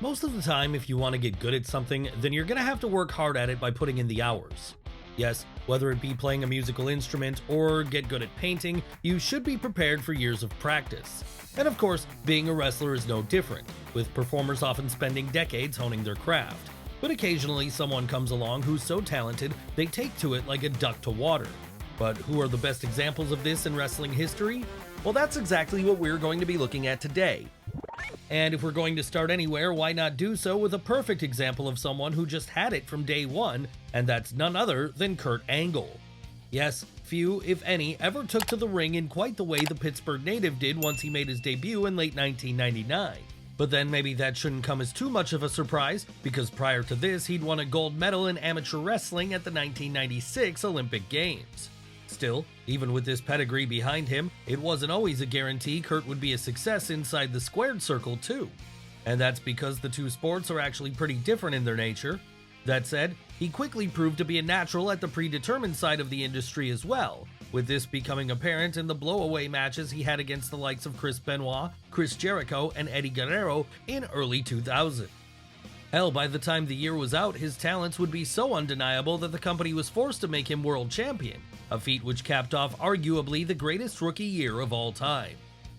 Most of the time, if you want to get good at something, then you're going to have to work hard at it by putting in the hours. Yes, whether it be playing a musical instrument or get good at painting, you should be prepared for years of practice. And of course, being a wrestler is no different, with performers often spending decades honing their craft. But occasionally someone comes along who's so talented they take to it like a duck to water. But who are the best examples of this in wrestling history? Well, that's exactly what we're going to be looking at today. And if we're going to start anywhere, why not do so with a perfect example of someone who just had it from day one, and that's none other than Kurt Angle. Yes, few, if any, ever took to the ring in quite the way the Pittsburgh native did once he made his debut in late 1999. But then maybe that shouldn't come as too much of a surprise, because prior to this he'd won a gold medal in amateur wrestling at the 1996 Olympic Games. Still, even with this pedigree behind him, it wasn't always a guarantee Kurt would be a success inside the squared circle too. And that's because the two sports are actually pretty different in their nature. That said, he quickly proved to be a natural at the predetermined side of the industry as well, with this becoming apparent in the blowaway matches he had against the likes of Chris Benoit, Chris Jericho, and Eddie Guerrero in early 2000. Hell, by the time the year was out, his talents would be so undeniable that the company was forced to make him world champion, a feat which capped off arguably the greatest rookie year of all time.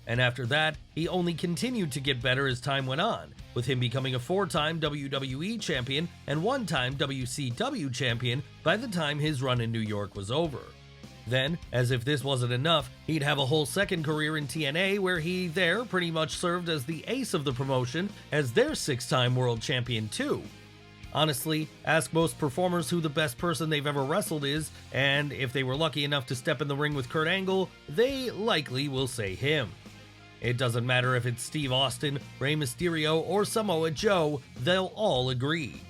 And after that, he only continued to get better as time went on, with him becoming a 4-time WWE champion and 1-time WCW champion by the time his run in New York was over. Then, as if this wasn't enough, he'd have a whole second career in TNA where he there pretty much served as the ace of the promotion as their 6-time world champion too. Honestly, ask most performers who the best person they've ever wrestled is, and if they were lucky enough to step in the ring with Kurt Angle, they likely will say him. It doesn't matter if it's Steve Austin, Rey Mysterio, or Samoa Joe, they'll all agree.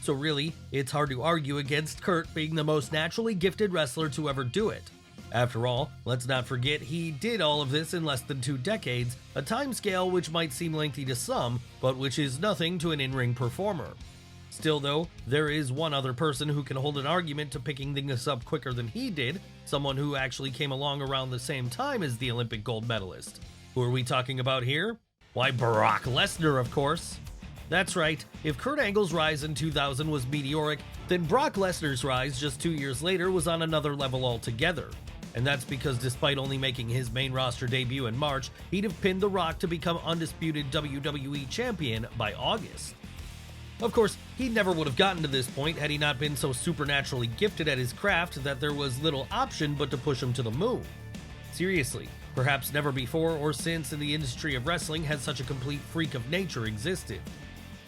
So really, it's hard to argue against Kurt being the most naturally gifted wrestler to ever do it. After all, let's not forget he did all of this in less than 2 decades, a time scale which might seem lengthy to some, but which is nothing to an in-ring performer. Still though, there is one other person who can hold an argument to picking things up quicker than he did, someone who actually came along around the same time as the Olympic gold medalist. Who are we talking about here? Why, Brock Lesnar, of course. That's right, if Kurt Angle's rise in 2000 was meteoric, then Brock Lesnar's rise just 2 years later was on another level altogether. And that's because despite only making his main roster debut in March, he'd have pinned The Rock to become undisputed WWE champion by August. Of course, he never would have gotten to this point had he not been so supernaturally gifted at his craft that there was little option but to push him to the moon. Seriously, perhaps never before or since in the industry of wrestling has such a complete freak of nature existed.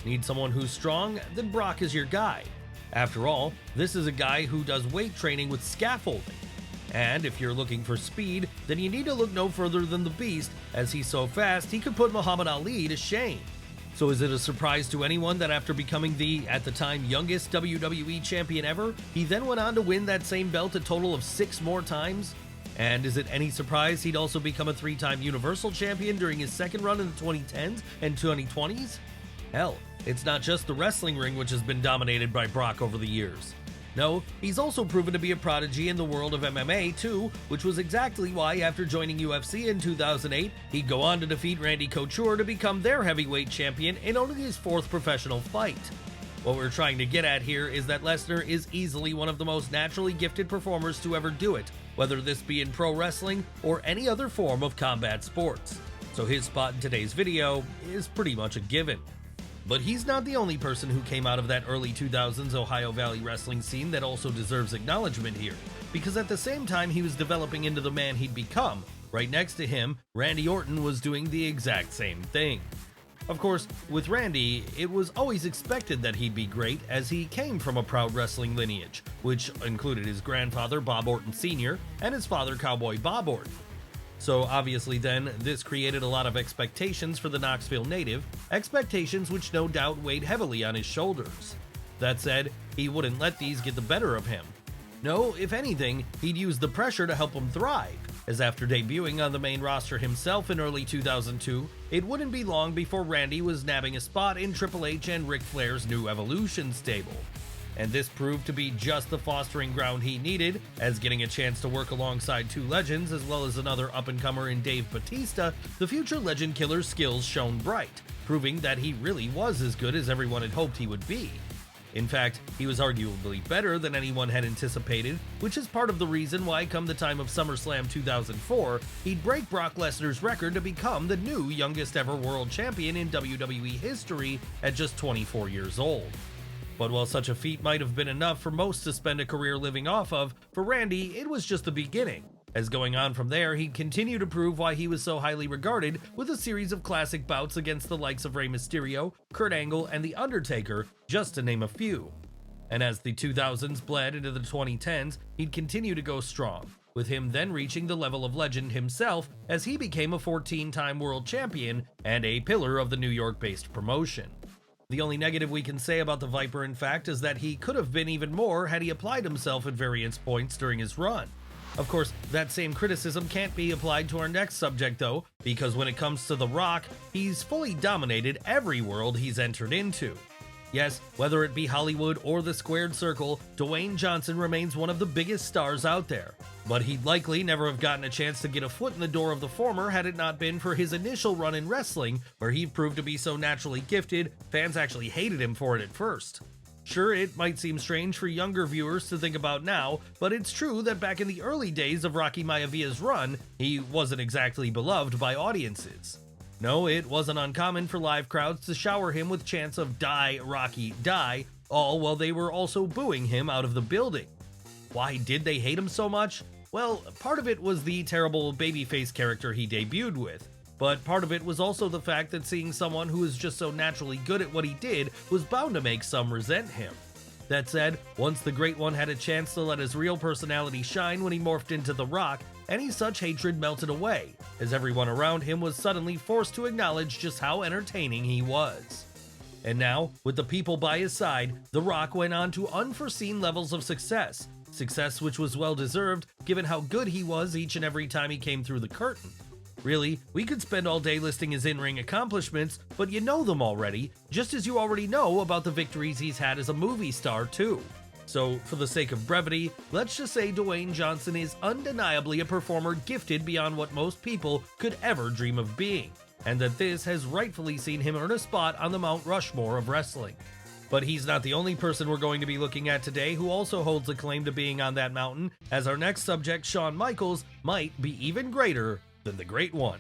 Need someone who's strong? Then Brock is your guy. After all, this is a guy who does weight training with scaffolding. And if you're looking for speed, then you need to look no further than the Beast, as he's so fast he could put Muhammad Ali to shame. So is it a surprise to anyone that after becoming the, at the time, youngest WWE champion ever, he then went on to win that same belt a total of 6 more times? And is it any surprise he'd also become a 3-time Universal Champion during his second run in the 2010s and 2020s? Hell, it's not just the wrestling ring which has been dominated by Brock over the years. No, he's also proven to be a prodigy in the world of MMA too, which was exactly why after joining UFC in 2008, he'd go on to defeat Randy Couture to become their heavyweight champion in only his 4th professional fight. What we're trying to get at here is that Lesnar is easily one of the most naturally gifted performers to ever do it, whether this be in pro wrestling or any other form of combat sports. So his spot in today's video is pretty much a given. But he's not the only person who came out of that early 2000s Ohio Valley wrestling scene that also deserves acknowledgement here, because at the same time he was developing into the man he'd become, right next to him, Randy Orton was doing the exact same thing. Of course, with Randy, it was always expected that he'd be great as he came from a proud wrestling lineage, which included his grandfather Bob Orton Sr. and his father Cowboy Bob Orton. So obviously then, this created a lot of expectations for the Knoxville native, expectations which no doubt weighed heavily on his shoulders. That said, he wouldn't let these get the better of him. No, if anything, he'd use the pressure to help him thrive, as after debuting on the main roster himself in early 2002, it wouldn't be long before Randy was nabbing a spot in Triple H and Ric Flair's New Evolution stable. And this proved to be just the fostering ground he needed, as getting a chance to work alongside two legends as well as another up-and-comer in Dave Bautista, the future Legend Killer's skills shone bright, proving that he really was as good as everyone had hoped he would be. In fact, he was arguably better than anyone had anticipated, which is part of the reason why come the time of SummerSlam 2004, he'd break Brock Lesnar's record to become the new youngest ever world champion in WWE history at just 24 years old. But while such a feat might have been enough for most to spend a career living off of, for Randy it was just the beginning, as going on from there he'd continue to prove why he was so highly regarded with a series of classic bouts against the likes of Rey Mysterio, Kurt Angle, and The Undertaker, just to name a few. And as the 2000s bled into the 2010s, he'd continue to go strong, with him then reaching the level of legend himself as he became a 14-time world champion and a pillar of the New York-based promotion. The only negative we can say about the Viper, in fact, is that he could have been even more had he applied himself at various points during his run. Of course, that same criticism can't be applied to our next subject though, because when it comes to The Rock, he's fully dominated every world he's entered into. Yes, whether it be Hollywood or the squared circle, Dwayne Johnson remains one of the biggest stars out there. But he'd likely never have gotten a chance to get a foot in the door of the former had it not been for his initial run in wrestling, where he proved to be so naturally gifted, fans actually hated him for it at first. Sure, it might seem strange for younger viewers to think about now, but it's true that back in the early days of Rocky Maivaia's run, he wasn't exactly beloved by audiences. No, it wasn't uncommon for live crowds to shower him with chants of "Die, Rocky, die," all while they were also booing him out of the building. Why did they hate him so much? Well, part of it was the terrible babyface character he debuted with, but part of it was also the fact that seeing someone who was just so naturally good at what he did was bound to make some resent him. That said, once the Great One had a chance to let his real personality shine when he morphed into The Rock, any such hatred melted away, as everyone around him was suddenly forced to acknowledge just how entertaining he was. And now, with the people by his side, The Rock went on to unforeseen levels of success which was well deserved given how good he was each and every time he came through the curtain. Really, we could spend all day listing his in-ring accomplishments, but you know them already, just as you already know about the victories he's had as a movie star too. So, for the sake of brevity, let's just say Dwayne Johnson is undeniably a performer gifted beyond what most people could ever dream of being, and that this has rightfully seen him earn a spot on the Mount Rushmore of wrestling. But he's not the only person we're going to be looking at today who also holds a claim to being on that mountain, as our next subject, Shawn Michaels, might be even greater than the Great One.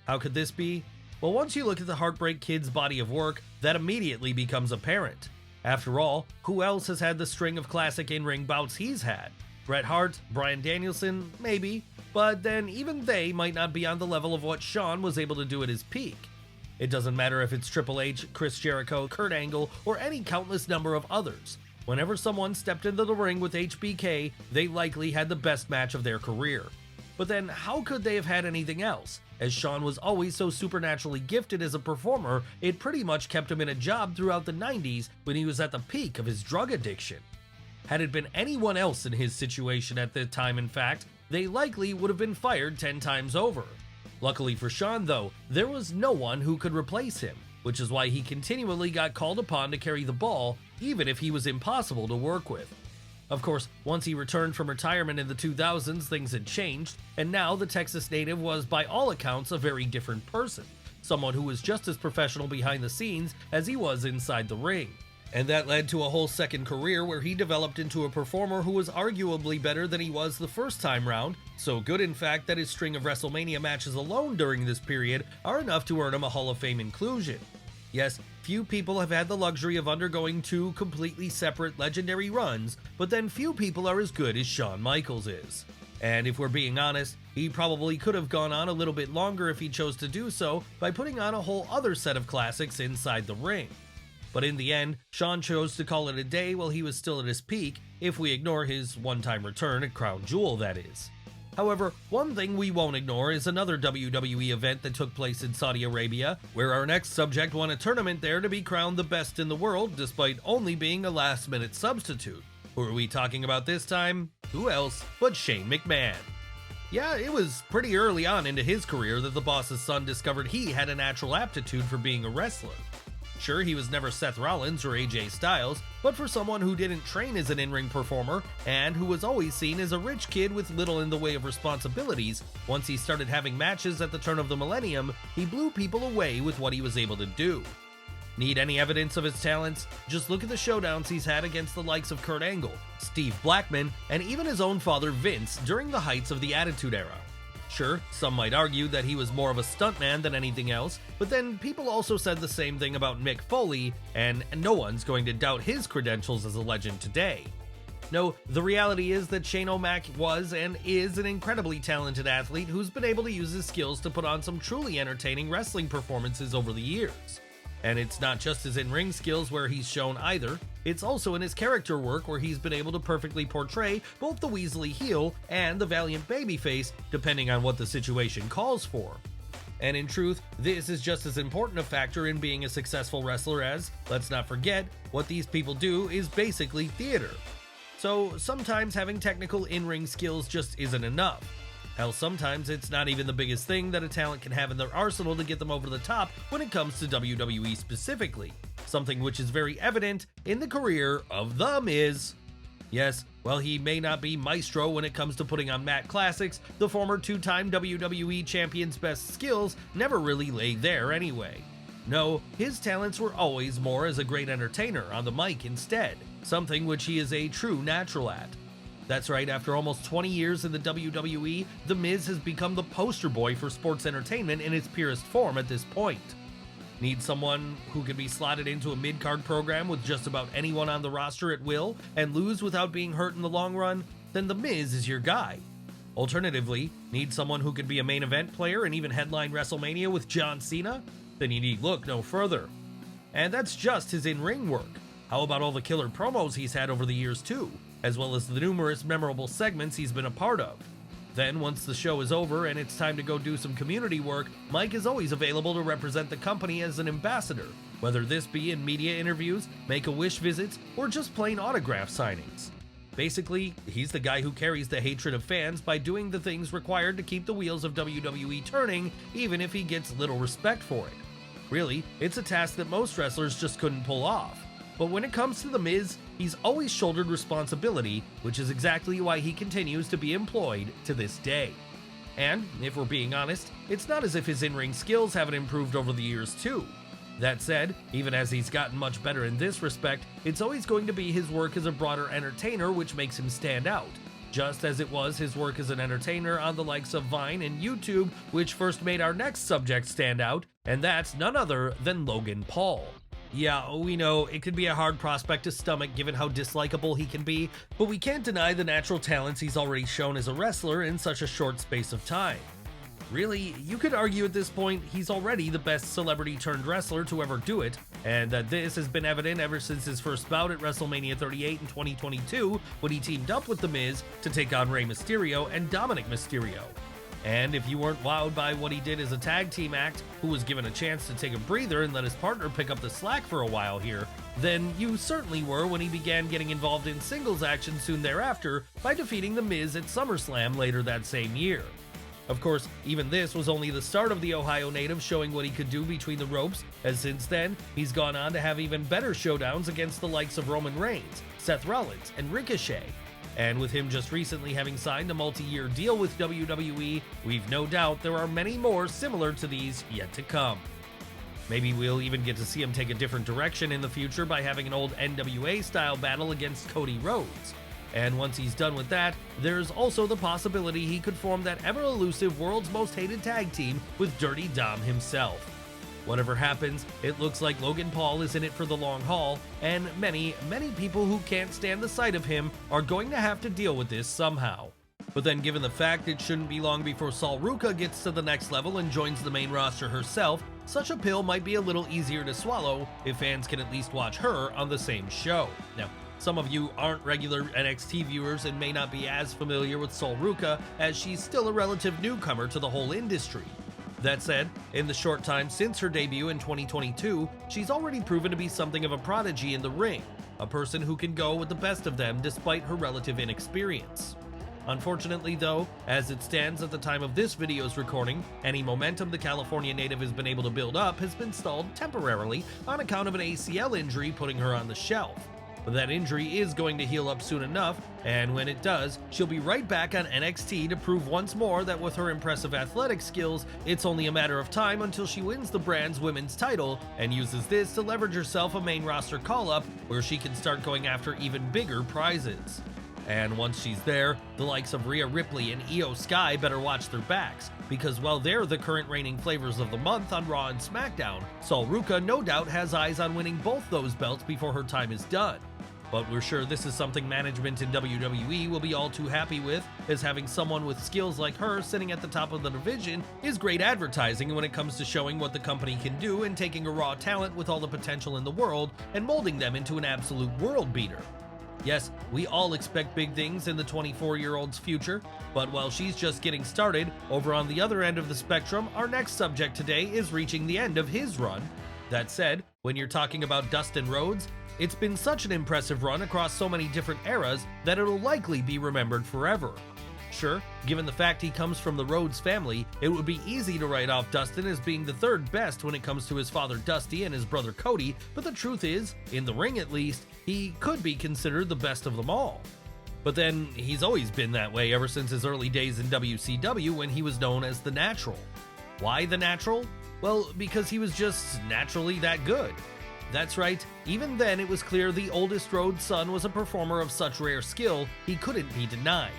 How could this be? Well, once you look at the Heartbreak Kid's body of work, that immediately becomes apparent. After all, who else has had the string of classic in-ring bouts he's had? Bret Hart, Bryan Danielson, maybe, but then even they might not be on the level of what Shawn was able to do at his peak. It doesn't matter if it's Triple H, Chris Jericho, Kurt Angle, or any countless number of others. Whenever someone stepped into the ring with HBK, they likely had the best match of their career. But then how could they have had anything else? As Shawn was always so supernaturally gifted as a performer, it pretty much kept him in a job throughout the 90s when he was at the peak of his drug addiction. Had it been anyone else in his situation at the time, in fact, they likely would have been fired 10 times over. Luckily for Shawn though, there was no one who could replace him, which is why he continually got called upon to carry the ball, even if he was impossible to work with. Of course, once he returned from retirement in the 2000s, things had changed, and now the Texas native was by all accounts a very different person, someone who was just as professional behind the scenes as he was inside the ring. And that led to a whole second career where he developed into a performer who was arguably better than he was the first time round, so good in fact that his string of WrestleMania matches alone during this period are enough to earn him a Hall of Fame inclusion. Yes, few people have had the luxury of undergoing two completely separate legendary runs, but then few people are as good as Shawn Michaels is. And if we're being honest, he probably could have gone on a little bit longer if he chose to do so by putting on a whole other set of classics inside the ring. But in the end, Shawn chose to call it a day while he was still at his peak, if we ignore his one-time return at Crown Jewel, that is. However, one thing we won't ignore is another WWE event that took place in Saudi Arabia, where our next subject won a tournament there to be crowned the best in the world despite only being a last-minute substitute. Who are we talking about this time? Who else but Shane McMahon. Yeah, it was pretty early on into his career that the boss's son discovered he had a natural aptitude for being a wrestler. Sure, he was never Seth Rollins or AJ Styles, but for someone who didn't train as an in-ring performer and who was always seen as a rich kid with little in the way of responsibilities, once he started having matches at the turn of the millennium, he blew people away with what he was able to do. Need any evidence of his talents? Just look at the showdowns he's had against the likes of Kurt Angle, Steve Blackman, and even his own father Vince during the heights of the Attitude Era. Sure, some might argue that he was more of a stuntman than anything else, but then people also said the same thing about Mick Foley, and no one's going to doubt his credentials as a legend today. No, the reality is that Shane O'Mac was and is an incredibly talented athlete who's been able to use his skills to put on some truly entertaining wrestling performances over the years. And it's not just his in-ring skills where he's shown either, it's also in his character work where he's been able to perfectly portray both the Weasley heel and the valiant babyface, depending on what the situation calls for. And in truth, this is just as important a factor in being a successful wrestler as, let's not forget, what these people do is basically theater. So sometimes having technical in-ring skills just isn't enough. Hell, sometimes it's not even the biggest thing that a talent can have in their arsenal to get them over the top when it comes to WWE specifically, something which is very evident in the career of The Miz. Yes, while he may not be maestro when it comes to putting on mat classics, the former two-time WWE champion's best skills never really lay there anyway. No, his talents were always more as a great entertainer on the mic instead, something which he is a true natural at. That's right, after almost 20 years in the WWE, The Miz has become the poster boy for sports entertainment in its purest form at this point. Need someone who can be slotted into a mid-card program with just about anyone on the roster at will and lose without being hurt in the long run? Then The Miz is your guy. Alternatively, need someone who can be a main event player and even headline WrestleMania with John Cena? Then you need look no further. And that's just his in-ring work. How about all the killer promos he's had over the years too, as well as the numerous memorable segments he's been a part of? Then, once the show is over and it's time to go do some community work, Mike is always available to represent the company as an ambassador, whether this be in media interviews, Make-A-Wish visits, or just plain autograph signings. Basically, he's the guy who carries the hatred of fans by doing the things required to keep the wheels of WWE turning, even if he gets little respect for it. Really, it's a task that most wrestlers just couldn't pull off. But when it comes to The Miz, he's always shouldered responsibility, which is exactly why he continues to be employed to this day. And, if we're being honest, it's not as if his in-ring skills haven't improved over the years too. That said, even as he's gotten much better in this respect, it's always going to be his work as a broader entertainer which makes him stand out, just as it was his work as an entertainer on the likes of Vine and YouTube which first made our next subject stand out, and that's none other than Logan Paul. Yeah, we know it could be a hard prospect to stomach given how dislikable he can be, but we can't deny the natural talents he's already shown as a wrestler in such a short space of time. Really, you could argue at this point he's already the best celebrity-turned-wrestler to ever do it, and that this has been evident ever since his first bout at WrestleMania 38 in 2022 when he teamed up with The Miz to take on Rey Mysterio and Dominic Mysterio. And if you weren't wowed by what he did as a tag team act, who was given a chance to take a breather and let his partner pick up the slack for a while here, then you certainly were when he began getting involved in singles action soon thereafter by defeating The Miz at SummerSlam later that same year. Of course, even this was only the start of the Ohio native showing what he could do between the ropes, as since then, he's gone on to have even better showdowns against the likes of Roman Reigns, Seth Rollins, and Ricochet. And with him just recently having signed a multi-year deal with WWE, we've no doubt there are many more similar to these yet to come. Maybe we'll even get to see him take a different direction in the future by having an old NWA-style battle against Cody Rhodes. And once he's done with that, there's also the possibility he could form that ever-elusive world's most hated tag team with Dirty Dom himself. Whatever happens, it looks like Logan Paul is in it for the long haul, and many people who can't stand the sight of him are going to have to deal with this somehow. But then given the fact it shouldn't be long before Sol RUCA gets to the next level and joins the main roster herself, such a pill might be a little easier to swallow if fans can at least watch her on the same show. Now, some of you aren't regular NXT viewers and may not be as familiar with Sol RUCA, as she's still a relative newcomer to the whole industry. That said, in the short time since her debut in 2022, she's already proven to be something of a prodigy in the ring, a person who can go with the best of them despite her relative inexperience. Unfortunately though, as it stands at the time of this video's recording, any momentum the California native has been able to build up has been stalled temporarily on account of an ACL injury putting her on the shelf. But that injury is going to heal up soon enough, and when it does, she'll be right back on NXT to prove once more that with her impressive athletic skills, it's only a matter of time until she wins the brand's women's title and uses this to leverage herself a main roster call-up where she can start going after even bigger prizes. And once she's there, the likes of Rhea Ripley and Io Sky better watch their backs, because while they're the current reigning flavors of the month on Raw and SmackDown, RUCA no doubt has eyes on winning both those belts before her time is done. But we're sure this is something management in WWE will be all too happy with, as having someone with skills like her sitting at the top of the division is great advertising when it comes to showing what the company can do and taking a raw talent with all the potential in the world and molding them into an absolute world beater. Yes, we all expect big things in the 24-year-old's future, but while she's just getting started, over on the other end of the spectrum, our next subject today is reaching the end of his run. That said, when you're talking about Dustin Rhodes, it's been such an impressive run across so many different eras that it'll likely be remembered forever. Sure, given the fact he comes from the Rhodes family, it would be easy to write off Dustin as being the third best when it comes to his father Dusty and his brother Cody, but the truth is, in the ring at least, he could be considered the best of them all. But then, he's always been that way ever since his early days in WCW when he was known as The Natural. Why The Natural? Well, because he was just naturally that good. That's right, even then it was clear the oldest Rhodes son was a performer of such rare skill, he couldn't be denied.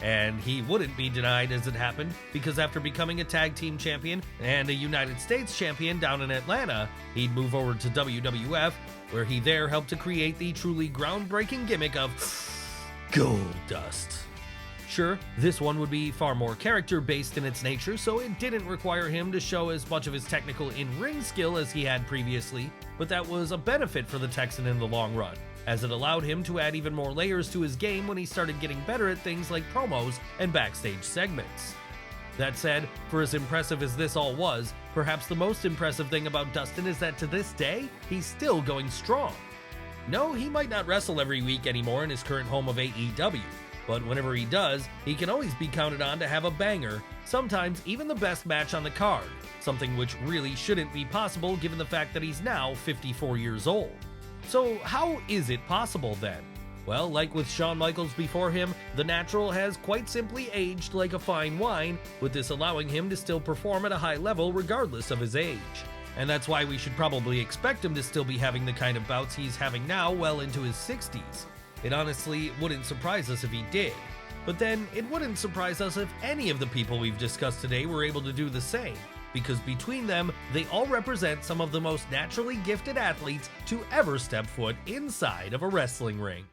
And he wouldn't be denied as it happened, because after becoming a tag team champion and a United States champion down in Atlanta, he'd move over to WWF, where he there helped to create the truly groundbreaking gimmick of Gold Dust. Sure, this one would be far more character-based in its nature, so it didn't require him to show as much of his technical in-ring skill as he had previously, but that was a benefit for the Texan in the long run, as it allowed him to add even more layers to his game when he started getting better at things like promos and backstage segments. That said, for as impressive as this all was, perhaps the most impressive thing about Dustin is that to this day, he's still going strong. No, he might not wrestle every week anymore in his current home of AEW, but whenever he does, he can always be counted on to have a banger, sometimes even the best match on the card, something which really shouldn't be possible given the fact that he's now 54 years old. So how is it possible then? Well, like with Shawn Michaels before him, The Natural has quite simply aged like a fine wine, with this allowing him to still perform at a high level regardless of his age. And that's why we should probably expect him to still be having the kind of bouts he's having now well into his 60s. It honestly wouldn't surprise us if he did. But then, it wouldn't surprise us if any of the people we've discussed today were able to do the same, because between them, they all represent some of the most naturally gifted athletes to ever step foot inside of a wrestling ring.